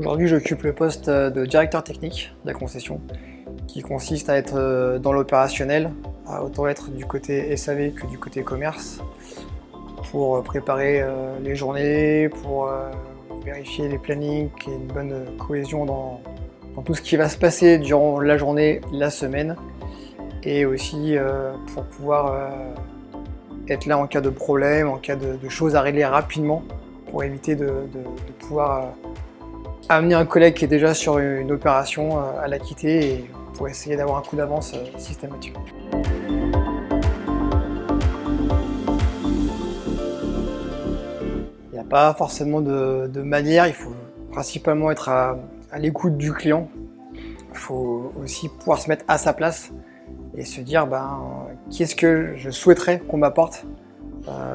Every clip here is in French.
Aujourd'hui, j'occupe le poste de directeur technique de la concession, qui consiste à être dans l'opérationnel, à autant être du côté SAV que du côté commerce, pour préparer les journées, pour vérifier les plannings, qu'il y ait une bonne cohésion dans tout ce qui va se passer durant la journée, la semaine, et aussi pour pouvoir être là en cas de problème, en cas de choses à régler rapidement, pour éviter de pouvoir amener un collègue qui est déjà sur une opération à la quitter et pour essayer d'avoir un coup d'avance systématiquement. Il n'y a pas forcément de manière, il faut principalement être à l'écoute du client. Il faut aussi pouvoir se mettre à sa place et se dire qu'est-ce que je souhaiterais qu'on m'apporte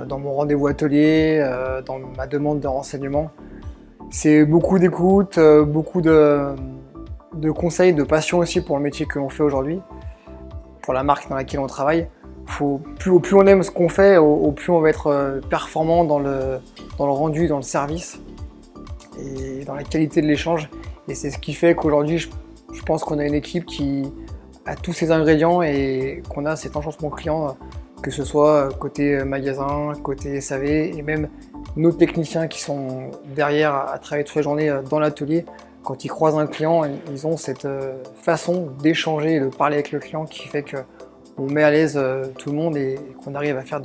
dans mon rendez-vous atelier, dans ma demande de renseignement. C'est beaucoup d'écoute, beaucoup de conseils, de passion aussi pour le métier que l'on fait aujourd'hui, pour la marque dans laquelle on travaille. Au plus on aime ce qu'on fait, au plus on va être performant dans le rendu, dans le service et dans la qualité de l'échange. Et c'est ce qui fait qu'aujourd'hui, je pense qu'on a une équipe qui a tous ces ingrédients et qu'on a cet enchantement client, que ce soit côté magasin, côté SAV et même nos techniciens qui sont derrière à travailler toute la journée dans l'atelier. Quand ils croisent un client, ils ont cette façon d'échanger et de parler avec le client qui fait qu'on met à l'aise tout le monde et qu'on arrive à faire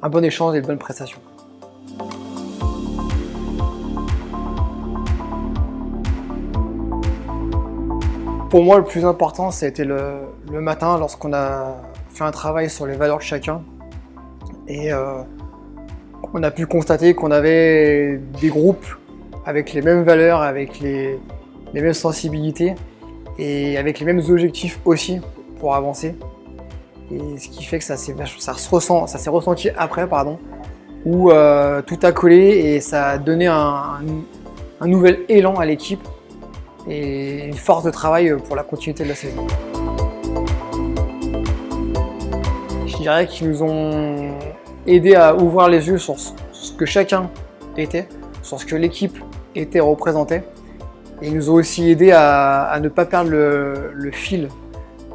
un bon échange et de bonnes prestations. Pour moi, le plus important, ça a été le matin lorsqu'on a fait un travail sur les valeurs de chacun. Et on a pu constater qu'on avait des groupes avec les mêmes valeurs, avec les mêmes sensibilités et avec les mêmes objectifs aussi pour avancer. Et ce qui fait que ça s'est ressenti après, où tout a collé et ça a donné un nouvel élan à l'équipe et une force de travail pour la continuité de la saison. Je dirais qu'ils nous ont aidé à ouvrir les yeux sur ce que chacun était, sur ce que l'équipe était représentée. Et ils nous ont aussi aidé à ne pas perdre le fil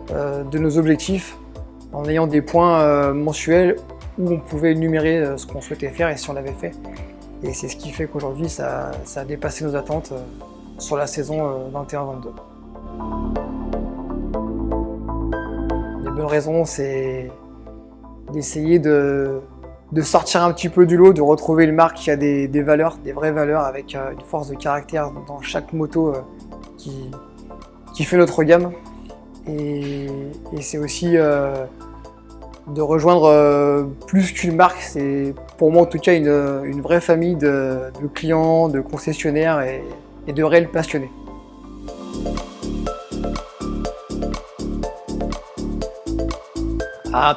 de nos objectifs en ayant des points mensuels où on pouvait énumérer ce qu'on souhaitait faire et si on l'avait fait. Et c'est ce qui fait qu'aujourd'hui, ça a dépassé nos attentes sur la saison 21-22. Les bonnes raisons, c'est d'essayer de sortir un petit peu du lot, de retrouver une marque qui a des valeurs, des vraies valeurs, avec une force de caractère dans chaque moto qui fait notre gamme. Et c'est aussi de rejoindre plus qu'une marque, c'est pour moi en tout cas une vraie famille de clients, de concessionnaires et de réels passionnés.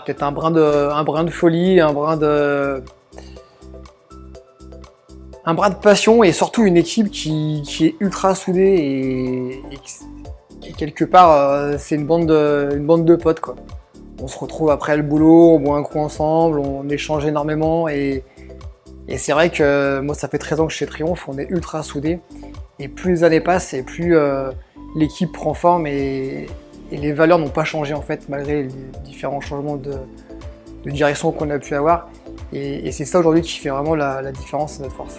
Peut-être un brin de folie, un brin de passion et surtout une équipe qui est ultra soudée et quelque part c'est une bande de potes quoi. On se retrouve après le boulot, on boit un coup ensemble, on échange énormément et c'est vrai que moi ça fait 13 ans que je suis chez Triomphe, on est ultra soudés et plus les années passent et plus l'équipe prend forme et les valeurs n'ont pas changé en fait malgré les différents changements de direction qu'on a pu avoir et c'est ça aujourd'hui qui fait vraiment la différence et notre force.